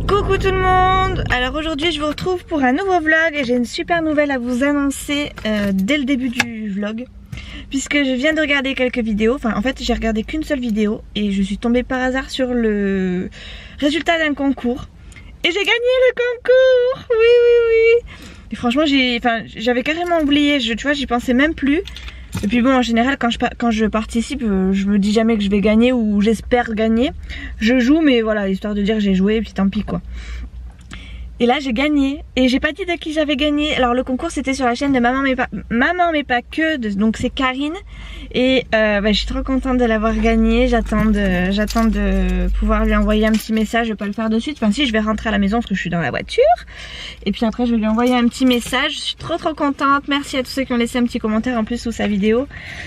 Coucou tout le monde. Alors aujourd'hui je vous retrouve pour un nouveau vlog et j'ai une super nouvelle à vous annoncer dès le début du vlog. Puisque je viens de regarder quelques vidéos, enfin en fait j'ai regardé qu'une seule vidéo et je suis tombée par hasard sur le résultat d'un concours. Et j'ai gagné le concours. Oui. Et franchement j'avais carrément oublié, tu vois, j'y pensais même plus. Et puis bon, en général quand je participe, je me dis jamais que je vais gagner ou j'espère gagner. Je joue mais voilà, histoire de dire j'ai joué et puis tant pis quoi. Et là j'ai gagné et j'ai pas dit de qui j'avais gagné. Alors le concours c'était sur la chaîne de Maman mais pas que, donc c'est Karine. Et je suis trop contente de l'avoir gagné. J'attends de pouvoir lui envoyer un petit message. Je vais pas le faire de suite, enfin si, je vais rentrer à la maison parce que je suis dans la voiture. Et puis après je vais lui envoyer un petit message. Je suis trop contente. Merci à tous ceux qui ont laissé un petit commentaire en plus sous sa vidéo.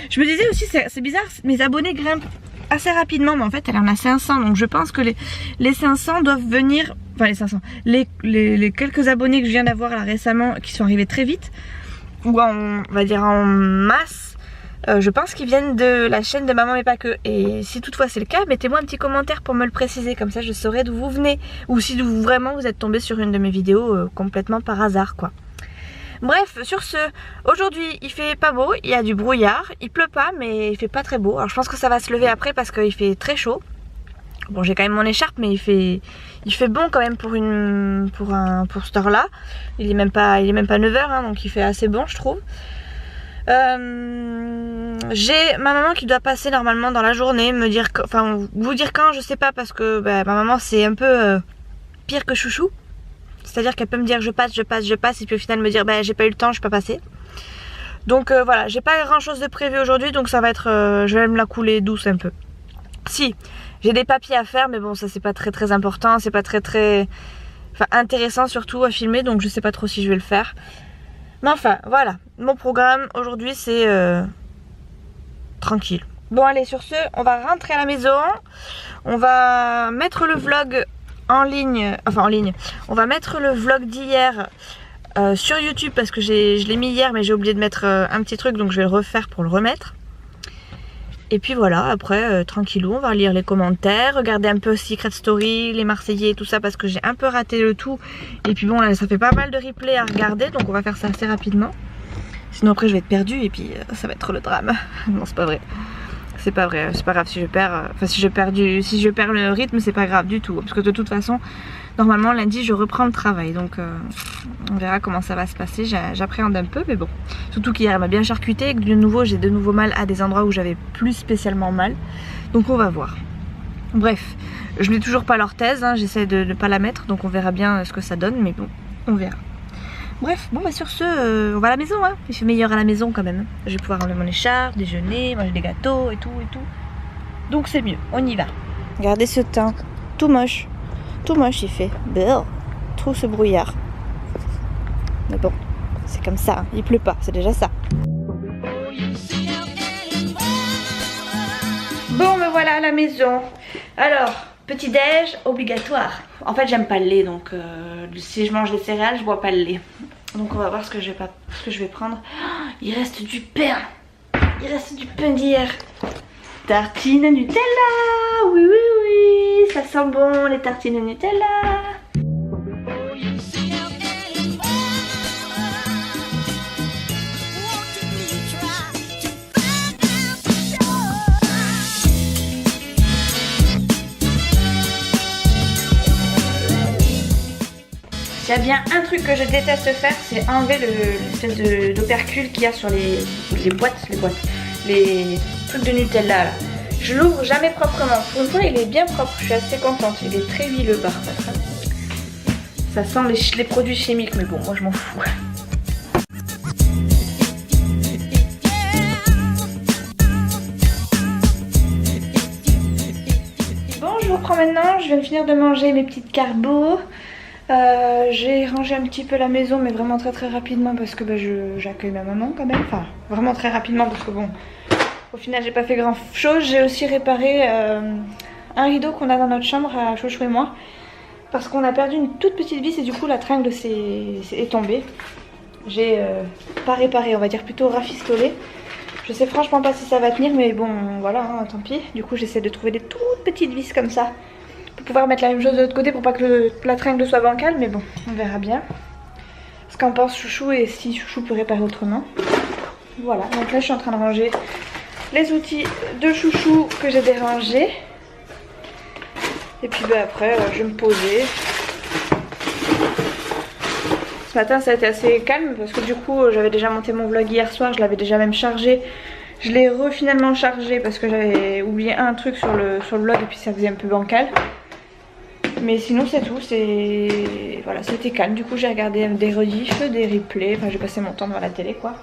Je me disais aussi c'est bizarre, mes abonnés grimpent assez rapidement, mais en fait elle en a 500, donc je pense que les 500 doivent venir, enfin les 500, les quelques abonnés que je viens d'avoir là récemment, qui sont arrivés très vite, ou on va dire en masse, je pense qu'ils viennent de la chaîne de Maman mais pas que. Et si toutefois c'est le cas, mettez-moi un petit commentaire pour me le préciser, comme ça je saurai d'où vous venez, ou si vraiment vous êtes tombé sur une de mes vidéos complètement par hasard quoi. Bref, sur ce, aujourd'hui il fait pas beau, il y a du brouillard, il pleut pas mais il fait pas très beau. Alors je pense que ça va se lever après parce qu'il fait très chaud. Bon, j'ai quand même mon écharpe mais il fait bon quand même pour cette heure là. Il est même pas 9h hein, donc il fait assez bon je trouve. J'ai ma maman qui doit passer normalement dans la journée, vous dire quand je sais pas parce que ma maman c'est un peu pire que chouchou. C'est-à-dire qu'elle peut me dire je passe et puis au final me dire j'ai pas eu le temps, je peux pas passer. Donc voilà, j'ai pas grand chose de prévu aujourd'hui, donc ça va être, je vais me la couler douce un peu. Si, j'ai des papiers à faire, mais bon ça c'est pas très important, c'est pas très intéressant surtout à filmer, donc je sais pas trop si je vais le faire. Mais enfin voilà, mon programme aujourd'hui c'est tranquille. Bon allez, sur ce, on va rentrer à la maison, on va mettre le vlog en ligne, on va mettre le vlog d'hier sur YouTube parce que je l'ai mis hier mais j'ai oublié de mettre un petit truc, donc je vais le refaire pour le remettre. Et puis voilà, après tranquillou, on va lire les commentaires, regarder un peu Secret Story, les Marseillais et tout ça parce que j'ai un peu raté le tout. Et puis bon là ça fait pas mal de replays à regarder, donc on va faire ça assez rapidement. Sinon après je vais être perdue et puis ça va être le drame. Non c'est pas vrai. C'est pas vrai, c'est pas grave si je perds, si je perds le rythme c'est pas grave du tout. Parce que de toute façon, normalement lundi je reprends le travail. Donc on verra comment ça va se passer, j'appréhende un peu mais bon. Surtout qu'hier elle m'a bien charcuté et que de nouveau j'ai de nouveau mal à des endroits où j'avais plus spécialement mal. Donc on va voir. Bref, je n'ai toujours pas l'orthèse, hein, j'essaie de ne pas la mettre. Donc on verra bien ce que ça donne mais bon, on verra. Bref, bon sur ce, on va à la maison hein. Il fait meilleur à la maison quand même. Je vais pouvoir enlever mon écharpe, déjeuner, manger des gâteaux et tout. Donc c'est mieux, on y va. Regardez ce temps, tout moche il fait. Brrr, trop ce brouillard. Mais bon, c'est comme ça, hein. Il pleut pas, c'est déjà ça. Bon me voilà à la maison. Alors, petit déj obligatoire. En fait j'aime pas le lait, donc si je mange des céréales je bois pas le lait. Donc on va voir ce que je vais prendre. Oh, il reste du pain. Il reste du pain d'hier. Tartines Nutella. Oui, ça sent bon les tartines Nutella. S'il y a bien un truc que je déteste faire, c'est enlever l'espèce d'opercule qu'il y a sur les boîtes, les trucs de Nutella là. Je l'ouvre jamais proprement. Pour une fois il est bien propre, je suis assez contente. Il est très huileux par contre. Ça sent les produits chimiques mais bon moi je m'en fous. Bon je vous reprends maintenant, je viens de finir de manger mes petites carbos. J'ai rangé un petit peu la maison mais vraiment très rapidement parce que j'accueille ma maman quand même. Enfin vraiment très rapidement parce que bon au final j'ai pas fait grand chose. J'ai aussi réparé un rideau qu'on a dans notre chambre à Chouchou et moi parce qu'on a perdu une toute petite vis et du coup la tringle est tombée. j'ai pas réparé, on va dire plutôt rafistolé. Je sais franchement pas si ça va tenir, mais bon voilà, hein, tant pis. Du coup j'essaie de trouver des toutes petites vis comme ça pour pouvoir mettre la même chose de l'autre côté pour pas que la tringle soit bancale, mais bon, on verra bien ce qu'en pense Chouchou et si Chouchou peut réparer autrement. Voilà, donc là je suis en train de ranger les outils de Chouchou que j'ai dérangés. Et puis bah, après je vais me poser. Ce matin ça a été assez calme parce que du coup j'avais déjà monté mon vlog hier soir, je l'avais déjà même chargé. Je l'ai finalement chargé parce que j'avais oublié un truc sur le vlog et puis ça faisait un peu bancal. Mais sinon c'est tout, voilà, c'était calme. Du coup j'ai regardé des rediffs, des replays, enfin j'ai passé mon temps devant la télé quoi.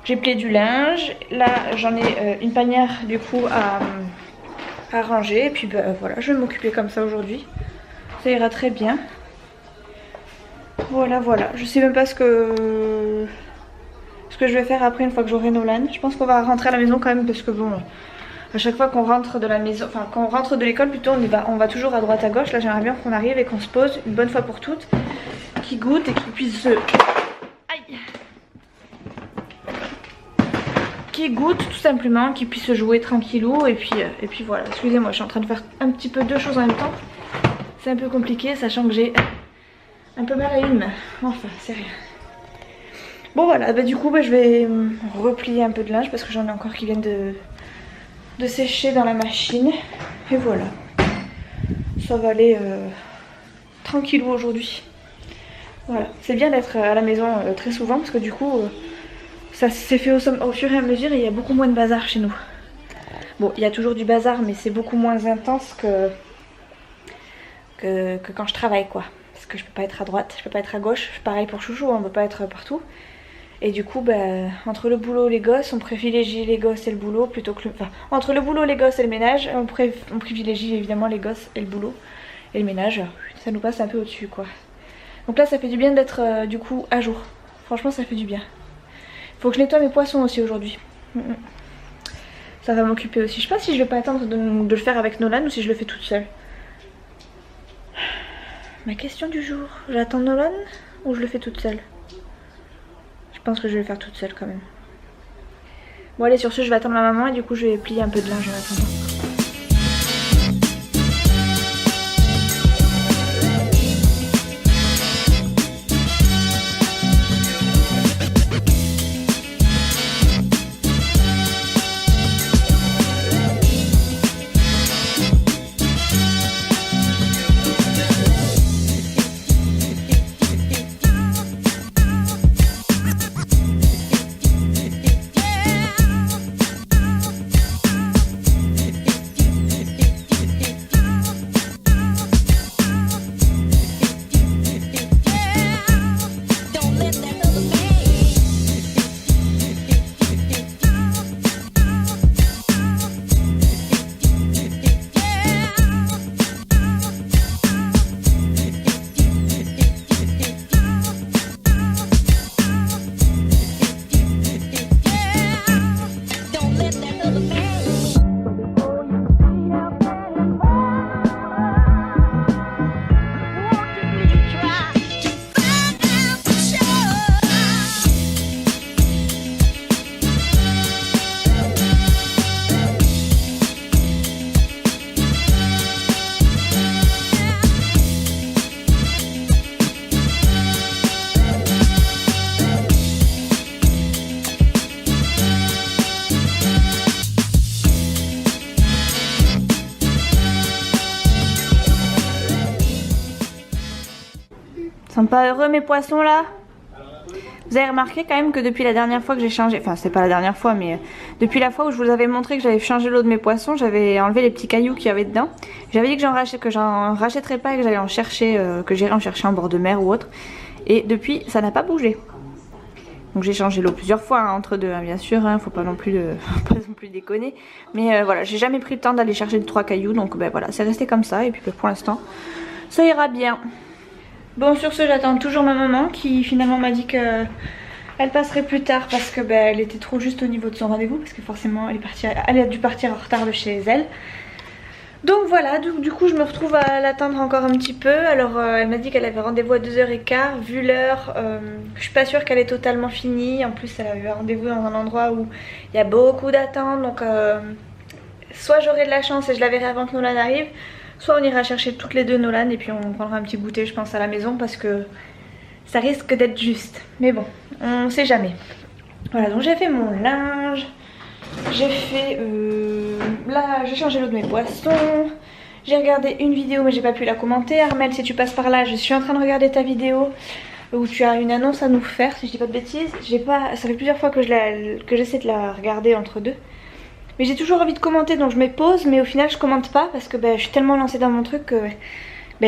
J'ai plié du linge, là j'en ai une panière du coup à ranger. Et puis bah, voilà, je vais m'occuper comme ça aujourd'hui, ça ira très bien. Voilà, je sais même pas ce que je vais faire après une fois que j'aurai Nolan. Je pense qu'on va rentrer à la maison quand même parce que bon, à chaque fois qu'on rentre de la maison, enfin quand on rentre de l'école plutôt, on va toujours à droite à gauche. Là j'aimerais bien qu'on arrive et qu'on se pose une bonne fois pour toutes, qu'il goûte et qu'il puisse aïe, qu'il goûte tout simplement, qu'il puisse jouer tranquillou. Et puis voilà, excusez-moi, je suis en train de faire un petit peu deux choses en même temps. C'est un peu compliqué sachant que j'ai un peu mal à une main. Enfin c'est rien. Bon voilà, bah, du coup bah, je vais replier un peu de linge parce que j'en ai encore qui viennent de sécher dans la machine. Et voilà, ça va aller tranquillou aujourd'hui. Voilà, c'est bien d'être à la maison très souvent parce que du coup ça s'est fait au fur et à mesure et il y a beaucoup moins de bazar chez nous. Bon, il y a toujours du bazar mais c'est beaucoup moins intense que quand je travaille quoi. Parce que je peux pas être à droite, je peux pas être à gauche. Pareil pour Chouchou, on peut pas être partout. Et du coup, bah, entre le boulot et les gosses, on privilégie les gosses et le boulot plutôt que enfin, entre le boulot, les gosses et le ménage, on privilégie évidemment les gosses et le boulot. Et le ménage, ça nous passe un peu au-dessus quoi. Donc là, ça fait du bien d'être du coup à jour. Franchement, ça fait du bien. Faut que je nettoie mes poissons aussi aujourd'hui. Ça va m'occuper aussi. Je sais pas si je vais pas attendre de le faire avec Nolan ou si je le fais toute seule. Ma question du jour, j'attends Nolan ou je le fais toute seule? Je pense que je vais le faire toute seule quand même. Bon allez, sur ce je vais attendre ma maman et du coup je vais plier un peu de linge en attendant. Ils sont pas heureux mes poissons là? Vous avez remarqué quand même que depuis la dernière fois que j'ai changé, enfin c'est pas la dernière fois mais depuis la fois où je vous avais montré que j'avais changé l'eau de mes poissons, j'avais enlevé les petits cailloux qu'il y avait dedans. J'avais dit que j'en rachèterais pas et que j'allais en chercher, que j'irais en chercher en bord de mer ou autre. Et depuis ça n'a pas bougé. Donc j'ai changé l'eau plusieurs fois hein, entre deux hein, bien sûr, hein, faut pas non plus déconner. Mais voilà, j'ai jamais pris le temps d'aller chercher les 3 cailloux donc ben voilà, c'est resté comme ça et puis ben, pour l'instant ça ira bien. Bon sur ce j'attends toujours ma maman qui finalement m'a dit qu'elle passerait plus tard parce que bah, elle était trop juste au niveau de son rendez-vous parce que forcément elle a dû partir en retard de chez elle. Donc voilà, du coup je me retrouve à l'attendre encore un petit peu. Alors elle m'a dit qu'elle avait rendez-vous à 2h15. Vu l'heure, je suis pas sûre qu'elle est totalement finie. En plus elle a eu un rendez-vous dans un endroit où il y a beaucoup d'attentes. Donc soit j'aurai de la chance et je la verrai avant que Nolan arrive, soit on ira chercher toutes les deux Nolan et puis on prendra un petit goûter je pense à la maison parce que ça risque d'être juste. Mais bon, on sait jamais. Voilà, donc j'ai fait mon linge. J'ai fait là j'ai changé l'eau de mes boissons. J'ai regardé une vidéo mais j'ai pas pu la commenter. Armel, si tu passes par là, je suis en train de regarder ta vidéo où tu as une annonce à nous faire si je dis pas de bêtises. Ça fait plusieurs fois que j'essaie de la regarder entre deux. Mais j'ai toujours envie de commenter donc je me pose mais au final je commente pas parce que je suis tellement lancée dans mon truc que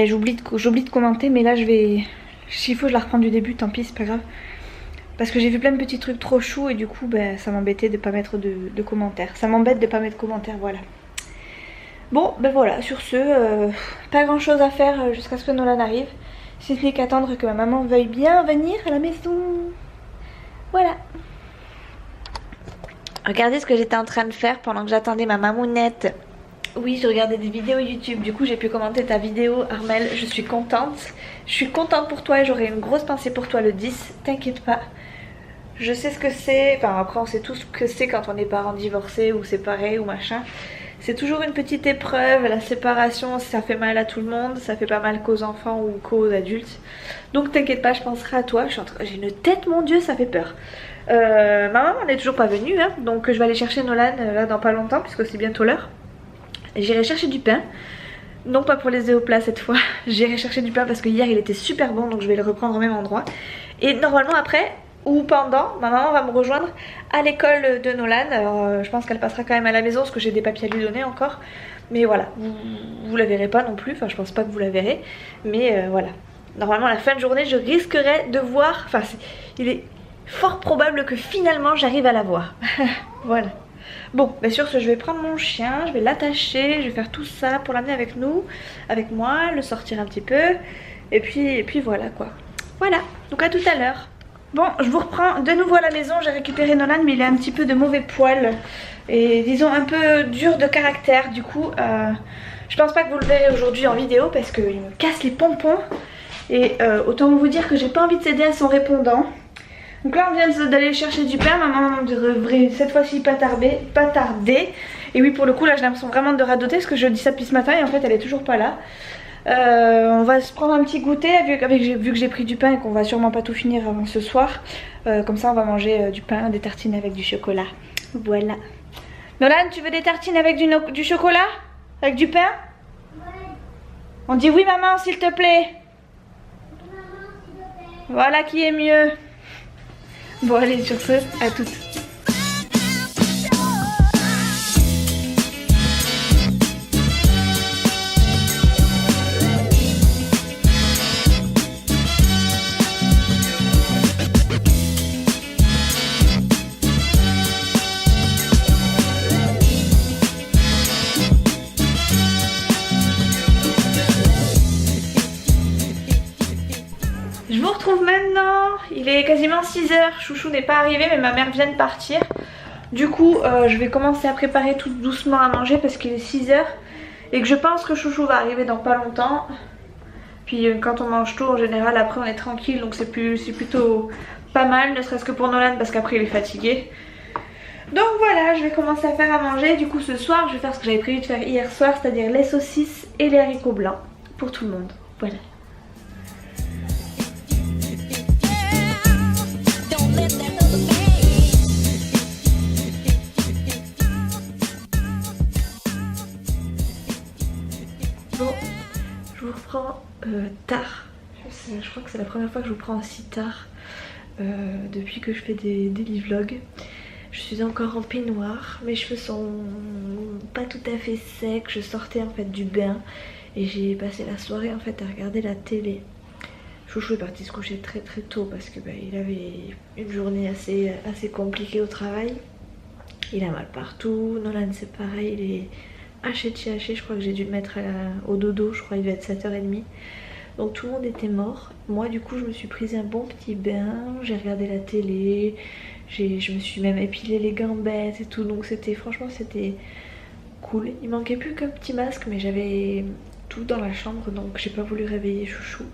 j'oublie de commenter. Mais là s'il faut je la reprends du début, tant pis c'est pas grave. Parce que j'ai vu plein de petits trucs trop choux et du coup ça m'embêtait de pas mettre de commentaires. Ça m'embête de pas mettre de commentaires, voilà. Bon voilà, sur ce, pas grand chose à faire jusqu'à ce que Nolan arrive. Si ce n'est qu'attendre que ma maman veuille bien venir à la maison. Voilà. Regardez ce que j'étais en train de faire pendant que j'attendais ma mamounette. Oui, je regardais des vidéos YouTube, du coup j'ai pu commenter ta vidéo Armel, je suis contente. Je suis contente pour toi et j'aurai une grosse pensée pour toi le 10, t'inquiète pas. Je sais ce que c'est, enfin après on sait tous ce que c'est quand on est parents divorcés ou séparés ou machin. C'est toujours une petite épreuve, la séparation ça fait mal à tout le monde, ça fait pas mal qu'aux enfants ou qu'aux adultes. Donc t'inquiète pas, je penserai à toi, j'ai une tête mon dieu, ça fait peur. Ma maman n'est toujours pas venue, hein, donc je vais aller chercher Nolan là dans pas longtemps puisque c'est bientôt l'heure. J'irai chercher du pain, non pas pour les œufs au plat cette fois, j'irai chercher du pain parce que hier il était super bon donc je vais le reprendre au même endroit. Et normalement après... ou pendant, ma maman va me rejoindre à l'école de Nolan. Alors je pense qu'elle passera quand même à la maison parce que j'ai des papiers à lui donner encore. Mais voilà, vous la verrez pas non plus, enfin je pense pas que vous la verrez. Mais voilà, normalement à la fin de journée je risquerais de voir, enfin il est fort probable que finalement j'arrive à la voir. Voilà. Bon, sur ce je vais prendre mon chien, je vais l'attacher, je vais faire tout ça pour l'amener avec nous, avec moi, le sortir un petit peu. Et puis voilà quoi. Voilà, donc à tout à l'heure. Bon, je vous reprends de nouveau à la maison, j'ai récupéré Nolan mais il a un petit peu de mauvais poil et disons un peu dur de caractère. Du coup, je pense pas que vous le verrez aujourd'hui en vidéo parce qu'il me casse les pompons. Et autant vous dire que j'ai pas envie de céder à son répondant. Donc là on vient d'aller chercher du pain, maman devrait cette fois-ci pas tarder. Et oui pour le coup là j'ai l'impression vraiment de radoter parce que je dis ça depuis ce matin et en fait elle est toujours pas là. On va se prendre un petit goûter vu que j'ai pris du pain et qu'on va sûrement pas tout finir avant ce soir. Comme ça on va manger du pain, des tartines avec du chocolat. Voilà. Nolan, tu veux des tartines avec du chocolat? Avec du pain? Ouais. On dit oui maman s'il te plaît. Maman, s'il te plaît. Voilà qui est mieux. Bon allez sur ce, à toutes. Je vous retrouve maintenant, il est quasiment 6h, Chouchou n'est pas arrivé mais ma mère vient de partir. Du coup je vais commencer à préparer tout doucement à manger parce qu'il est 6h et que je pense que Chouchou va arriver dans pas longtemps. Puis quand on mange tout en général après on est tranquille donc c'est plutôt pas mal, ne serait-ce que pour Nolan parce qu'après il est fatigué. Donc voilà, je vais commencer à faire à manger. Du coup ce soir je vais faire ce que j'avais prévu de faire hier soir, c'est-à-dire les saucisses et les haricots blancs pour tout le monde. Voilà. Bon, je vous reprends tard. Je crois que c'est la première fois que je vous prends aussi tard depuis que je fais des vlogs. Je suis encore en peignoir, mes cheveux sont pas tout à fait secs. Je sortais en fait du bain et j'ai passé la soirée en fait à regarder la télé. Chouchou est parti se coucher très tôt parce que il avait une journée assez compliquée au travail. Il a mal partout, Nolan c'est pareil, il est haché de chez haché, je crois que j'ai dû le mettre au dodo, je crois qu'il devait être 7h30. Donc tout le monde était mort. Moi du coup je me suis prise un bon petit bain, j'ai regardé la télé, je me suis même épilé les gambettes et tout. Donc franchement c'était cool. Il manquait plus qu'un petit masque mais j'avais tout dans la chambre donc j'ai pas voulu réveiller chouchou.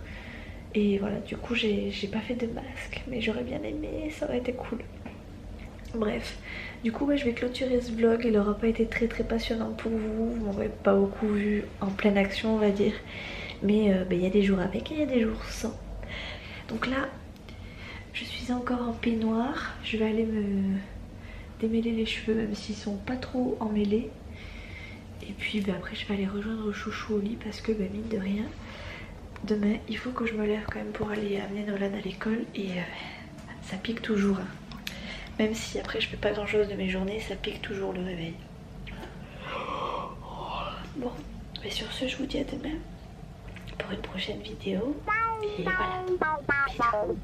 Et voilà, du coup j'ai pas fait de masque mais j'aurais bien aimé, ça aurait été cool. Bref, du coup ouais, je vais clôturer ce vlog. Il aura pas été très passionnant pour vous. Vous m'aurez pas beaucoup vu en pleine action on va dire. Mais il y a des jours avec et il y a des jours sans. Donc là, je suis encore en peignoir. Je vais aller me démêler les cheveux même s'ils sont pas trop emmêlés. Et puis après je vais aller rejoindre chouchou au lit parce que mine de rien, demain il faut que je me lève quand même pour aller amener Nolan à l'école. Et ça pique toujours hein. Même si après je fais pas grand chose de mes journées, ça pique toujours le réveil. Bon, mais sur ce je vous dis à demain pour une prochaine vidéo. Et voilà, bisous.